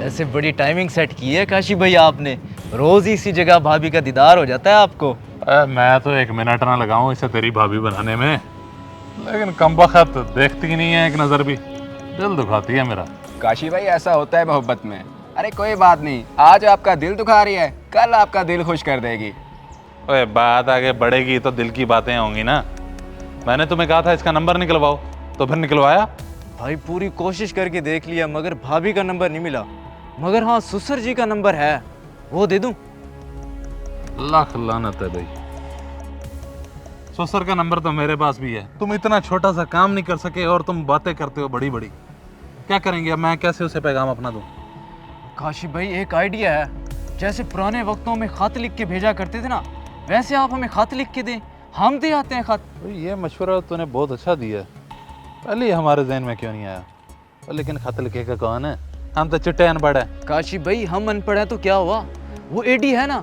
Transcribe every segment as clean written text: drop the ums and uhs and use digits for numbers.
ऐसे बड़ी timing set की है काशी भाई आपने। रोज ही इसी जगह भाभी का दीदार हो जाता है आपको। मैं तो 1 मिनट ना लगाऊं इसे तेरी भाभी बनाने में, लेकिन कमबख्त देखती ही नहीं है एक नज़र भी, दिल दुखाती है मेरा। काशी भाई ऐसा होता है मोहब्बत में। अरे कोई बात नहीं, आज आपका दिल दुखा रही है, कल आपका दिल खुश कर देगी। ओए बात आगे बढ़ेगी तो दिल की बातें होंगी ना। मैंने तुम्हें कहा था इसका नंबर निकलवाओ, तो फिर निकलवाया। भाई पूरी कोशिश करके देख लिया मगर भाभी का नंबर नहीं मिला। मगर हाँ ससुर जी का नंबर है, वो दे दूं? लाख लानत है भाई, ससुर का नंबर तो मेरे पास भी है। तुम इतना छोटा सा काम नहीं कर सके और तुम बातें करते हो बड़ी बड़ी। क्या करेंगे अब, मैं कैसे उसे पैगाम अपना दूं? काशी भाई एक आइडिया है, जैसे पुराने वक्तों में खत लिख के भेजा करते थे ना, वैसे आप हमें खत लिख के दें, हम दे आते हैं खत। भाई ये मशवरा तूने बहुत अच्छा दिया है, पहले ही हमारे जहन में क्यों नहीं आया। लेकिन खत लिखेगा कौन है, हम तो चिट्टे अनपढ़ है। काशी भाई हम अनपढ़ हैं तो क्या हुआ, वो एडी है ना,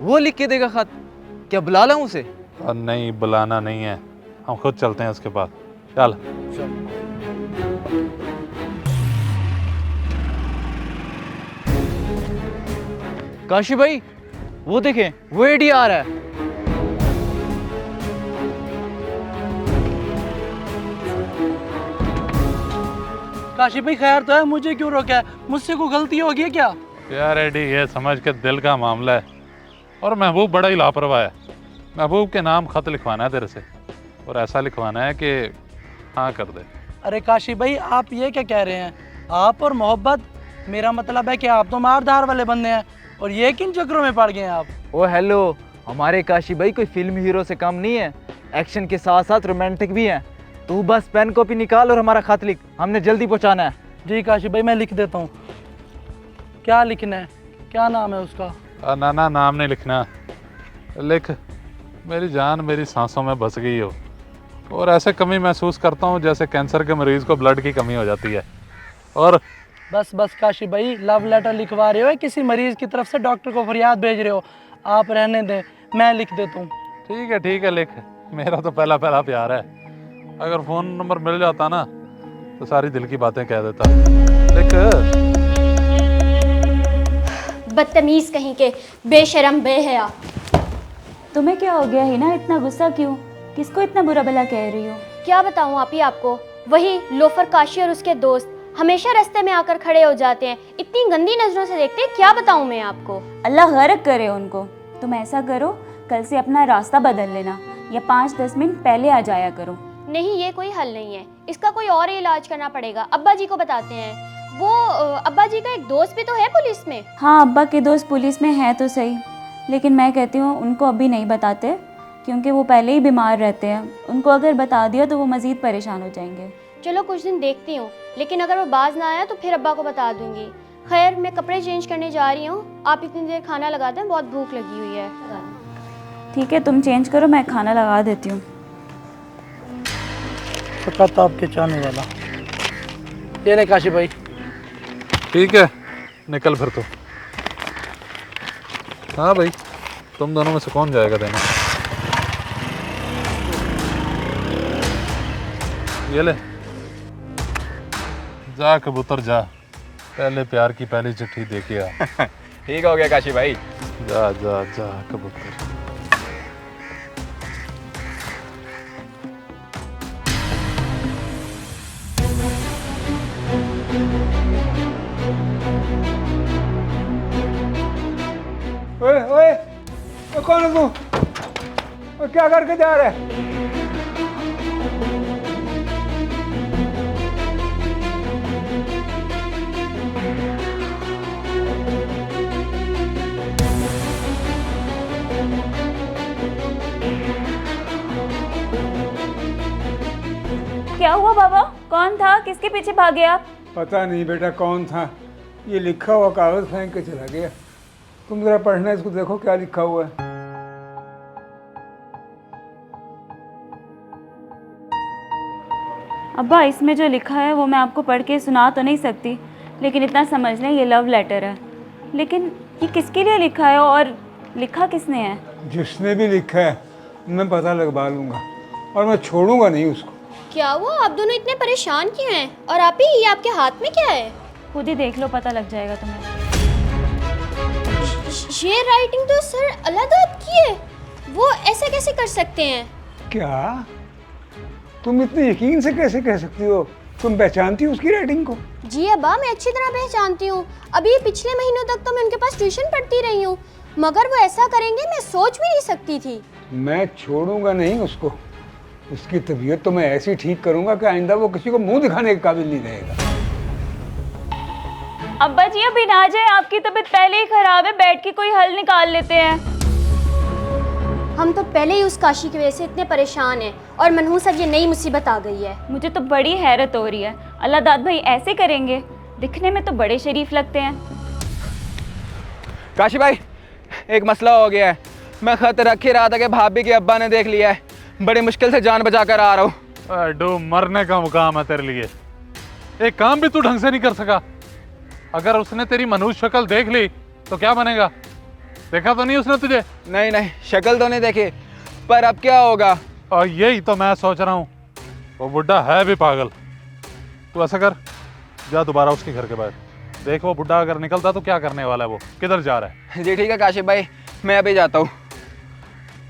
वो लिख के देगा खत। क्या बुला लाऊं उसे? और नहीं, बुलाना नहीं है, हम खुद चलते हैं उसके पास। चल। काशी भाई वो देखें, वो एडी आ रहा है। काशी भाई खैर तो है, मुझे क्यों रोका है? मुझसे कोई गलती हो गई है क्या? यार एडी, ये समझ के दिल का मामला है, और महबूब बड़ा ही लापरवाह है। महबूब के नाम खत लिखवाना है तेरे से, और ऐसा लिखवाना है कि हाँ कर दे। अरे काशी भाई आप ये क्या कह रहे हैं? आप और मोहब्बत, मेरा मतलब है कि आप तो मारधार वाले बंदे हैं, और ये किन चक्रों में पड़ गए हैं आप? ओ हेलो, हमारे काशी भाई कोई फिल्म हीरो से कम नहीं है, एक्शन के साथ साथ रोमांटिक भी हैं। तू बस पेन कॉपी निकाल और हमारा खत लिख, हमने जल्दी पहुंचाना है। जी काशी भाई मैं लिख देता हूँ। क्या लिखना है, क्या नाम है उसका? ना ना, नाम नहीं लिखना, लिख मेरी जान मेरी सांसों में बस गई हो, और ऐसे कमी महसूस करता हूँ जैसे कैंसर के मरीज को ब्लड की कमी हो जाती है। और बस बस काशी भाई, लव लेटर लिखवा रहे हो या किसी मरीज की तरफ से डॉक्टर को फरियाद भेज रहे हो? आप रहने दें, मैं लिख देता हूँ। ठीक है लिख, मेरा तो पहला प्यार है। अगर फ़ोन नंबर मिल जाता ना तो सारी दिल की बातें कह देता। लिख। बदतमीज कहीं के, बेशरम बेहया। तुम्हें क्या हो गया है ना, इतना गुस्सा क्यों? किसको इतना बुरा भला कह रही हो? क्या बताऊं आप ही आपको, वही लोफर काशी और उसके दोस्त हमेशा रास्ते में आकर खड़े हो जाते हैं, इतनी गंदी नजरों से देखते हैं, क्या बताऊं मैं आपको। अल्लाह गर्क करे उनको। तुम ऐसा करो, कल से अपना रास्ता बदल लेना, या 5-10 मिनट पहले आ जाया करो। नहीं, ये कोई हल नहीं है, इसका कोई और इलाज करना पड़ेगा। अब्बा जी को बताते हैं। वो अब्बा जी का एक दोस्त भी तो है पुलिस में। हाँ, अब्बा के दोस्त पुलिस में हैं तो सही, लेकिन मैं कहती हूँ उनको अभी नहीं बताते, क्योंकि वो पहले ही बीमार रहते हैं। उनको अगर बता दिया तो वो मज़ीद परेशान हो जाएंगे। चलो कुछ दिन देखती हूँ, लेकिन अगर वो बाज ना आया तो फिर अब्बा को बता दूंगी। खैर मैं कपड़े चेंज करने जा रही हूँ, आप इतनी देर खाना लगा दें, बहुत भूख लगी हुई है। ठीक है, तुम चेंज करो, मैं खाना लगा देती हूँ। फकत आपके चाहने वाला। ये नहीं काशी भाई। ठीक है, निकल फिर तो। हाँ भाई, तुम दोनों में से कौन जाएगा देने? ये ले, जा कबूतर जा, पहले प्यार की पहली चिट्ठी दे के आ। ठीक हो गया काशी भाई। जा जा जा कबूतर। ओए ओए, कौन है तू? क्या करके जा रहा है? क्या हुआ बाबा? कौन था? किसके पीछे भागे आप? पता नहीं बेटा कौन था, ये लिखा हुआ कागज फेंक के चला गया। तुम जरा पढ़ना, इसको देखो क्या लिखा हुआ है। अब्बा, इसमें जो लिखा है वो मैं आपको पढ़ के सुना तो नहीं सकती, लेकिन इतना समझ लें ये लव लेटर है। लेकिन ये किसके लिए लिखा है और लिखा किसने है? जिसने भी लिखा है मैं पता लगवा लूँगा, और मैं छोड़ूंगा नहीं उसको। क्या हुआ, आप दोनों इतने परेशान क्यों हैं? और आप ही, ये आपके हाथ में क्या है? खुद ही देख लो, पता लग जाएगा तुम्हें। ये राइटिंग तो सर अल्लाहदाद की है, वो ऐसे कैसे कर सकते हैं? क्या तुम इतने यकीन से कैसे कह सकती हो? तुम पहचानती हो उसकी राइटिंग को? जी अब्बा, मैं अच्छी तरह पहचानती हूँ। अभी पिछले महीनों तक तो मैं उनके पास ट्यूशन पढ़ती रही हूँ, मगर वो ऐसा करेंगे मैं सोच भी नहीं सकती थी। मैं छोड़ूंगा नहीं उसको। उसकी तबीयत तो मैं ऐसी ठीक करूंगा कि आइंदा वो किसी को मुंह दिखाने के काबिल नहीं रहेगा। अब्बा जी अभी ना जाए, आपकी तबीयत पहले ही खराब है, बैठ के कोई हल निकाल लेते हैं। हम तो पहले ही उस काशी की वजह से इतने परेशान हैं और मनहूस अब ये नई मुसीबत आ गई है। मुझे तो बड़ी हैरत हो रही है, अल्लाहदाद भाई ऐसे करेंगे? दिखने में तो बड़े शरीफ लगते हैं। काशी भाई, एक मसला हो गया है। मैं खत रख ही रहा था कि भाभी के अब्बा ने देख लिया है। बड़ी मुश्किल से जान बचा कर आ रहा हूँ। डू, मरने का मुकाम है तेरे लिए। एक काम भी तू ढंग से नहीं कर सका। अगर उसने तेरी मनुष्य शक्ल देख ली तो क्या बनेगा? देखा तो नहीं उसने तुझे? नहीं नहीं, शक्ल तो नहीं देखी, पर अब क्या होगा? और यही तो मैं सोच रहा हूँ। वो बुढ़ा है भी पागल। तू ऐसा कर, जा दोबारा उसके घर के बाहर देख। वो बुढ़ा अगर निकलता तो क्या करने वाला है? वो किधर जा रहा है? जी ठीक है काशिफ भाई, मैं अभी जाता हूँ।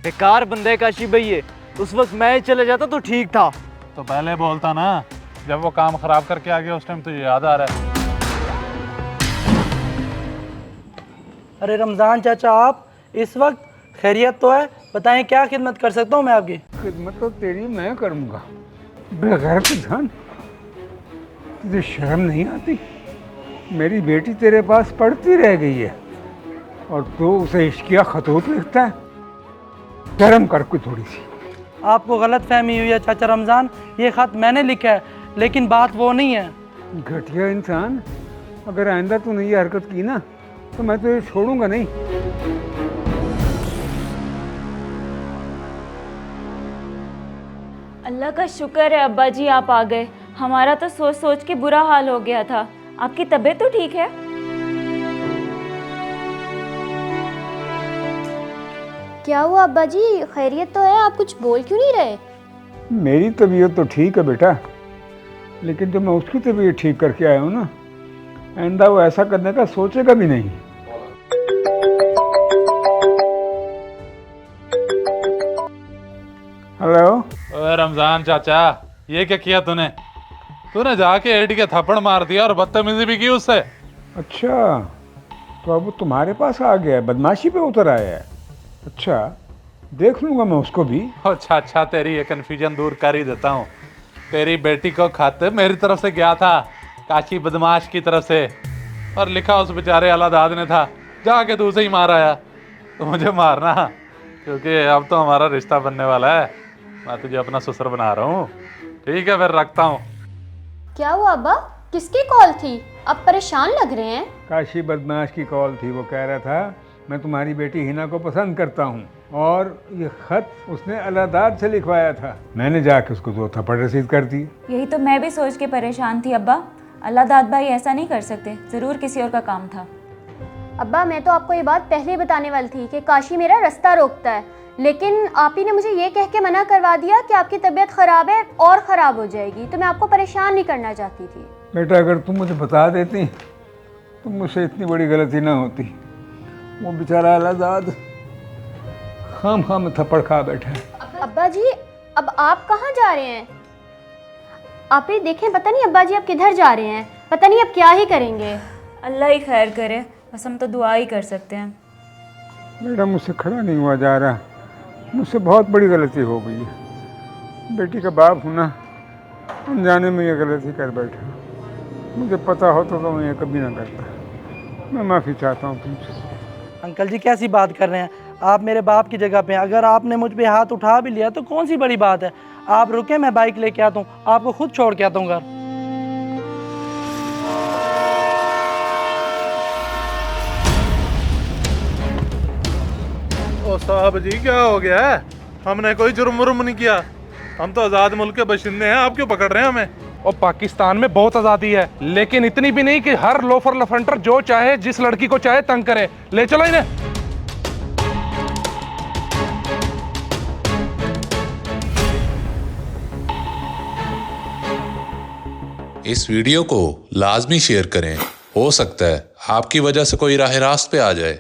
बेकार बंदे है काशी भाई ये। उस वक्त मैं ही चले जाता तो ठीक था। तो पहले बोलता ना, जब वो काम खराब करके आ गया उस टाइम तुझे याद आ रहा है। अरे रमज़ान चाचा, आप इस वक्त खैरियत तो है? बताएं क्या खिदमत कर सकता हूँ मैं आपकी? खिदमत तो तेरी मैं करूँगा। बेगैरत इंसान, तुझे शर्म नहीं आती? मेरी बेटी तेरे पास पढ़ती रह गई है और तू उसे इश्किया खतूत लिखता है। शर्म कर कोई थोड़ी सी। आपको गलत फहमी हुई है चाचा रमज़ान, ये ख़त मैंने लिखा है, लेकिन बात वो नहीं है। घटिया इंसान, अगर आइंदा तूने ये हरकत की ना तो मैं तुझे छोड़ूंगा नहीं। अल्लाह का शुक्र है अब्बा जी आप आ गए। हमारा तो सोच सोच के बुरा हाल हो गया था। आपकी तबीयत तो ठीक है? क्या हुआ अब्बा जी, खैरियत तो है? आप कुछ बोल क्यों नहीं रहे? मेरी तबीयत तो ठीक है बेटा, लेकिन जब मैं उसकी तबीयत ठीक करके आया हूँ ना, आइंदा वो ऐसा करने का सोचेगा भी नहीं। हेलो। ओए रमजान चाचा, ये क्या किया तूने? तूने जाके एडी के थप्पड़ मार दिया और बदतमीजी भी की उससे। अच्छा, तो अब वो तुम्हारे पास आ गया है, बदमाशी पे उतर आया है। अच्छा, देख लूँगा मैं उसको भी। अच्छा अच्छा, तेरी ये कन्फ्यूजन दूर कर ही देता हूँ। तेरी बेटी को खत मेरी तरफ से गया था, काशी बदमाश की तरफ से, और लिखा उस बेचारे अल्लाहदाद ने था। जाके तू उसे ही मार आया। तो मुझे मारना, क्योंकि अब तो हमारा रिश्ता बनने वाला है। मैं तुझे अपना ससुर बना रहा हूँ। ठीक है, फिर रखता हूँ। क्या हुआ अब्बा, किसकी कॉल थी? आप परेशान लग रहे हैं। काशी बदमाश की कॉल थी। वो कह रहा था मैं तुम्हारी बेटी हिना को पसंद करता हूँ, और ये खत उसने अल्लाहदाद से लिखवाया था। मैंने जाके उसको 2 थप्पड़ रसीद कर दिए। यही तो मैं भी सोच के परेशान थी अब्बा। अल्लाहदाद भाई ऐसा नहीं कर सकते, ज़रूर किसी और का काम था। अब्बा, मैं तो आपको ये बात पहले ही बताने वाली थी कि काशी मेरा रास्ता रोकता है, लेकिन आप ही ने मुझे ये कह के मना करवा दिया कि आपकी तबीयत ख़राब है और ख़राब हो जाएगी, तो मैं आपको परेशान नहीं करना चाहती थी। बेटा, अगर तुम मुझे बता देती तो मुझसे इतनी बड़ी गलती ना होती। वो बेचारा अल्लाहदाद खाम में थप्पड़ खा बैठा है। अब्बा जी, अब आप कहाँ जा रहे हैं? आप ही देखें, पता नहीं अब्बा जी आप किधर जा रहे हैं, पता नहीं अब क्या ही करेंगे। अल्लाह ही खैर करे, बस हम तो दुआ ही कर सकते हैं। बेटा, मुझसे खड़ा नहीं हुआ जा रहा। मुझसे बहुत बड़ी गलती हो गई है। बेटी का बाप हूँ ना, अनजाने में ये गलती कर बैठा। मुझे पता होता तो मैं ये कभी ना करता। मैं माफ़ी चाहता हूँ तुमसे। अंकल जी कैसी बात कर रहे हैं? आप मेरे बाप की जगह पे हैं। अगर आपने मुझ पे हाथ उठा भी लिया तो कौन सी बड़ी बात है? आप रुके, मैं बाइक लेके आता हूँ, आपको खुद छोड़ के आता हूँ घर। ओ साहब जी, क्या हो गया है? हमने कोई जुर्म नहीं किया। हम तो आज़ाद मुल्क के बशिंदे हैं, आप क्यों पकड़ रहे हैं हमें? और पाकिस्तान में बहुत आज़ादी है, लेकिन इतनी भी नहीं कि हर लोफर लफंटर जो चाहे जिस लड़की को चाहे तंग करे। ले चलो इन्हें। इस वीडियो को लाजमी शेयर करें हो सकता है आपकी वजह से कोई राह रास्त पे आ जाए।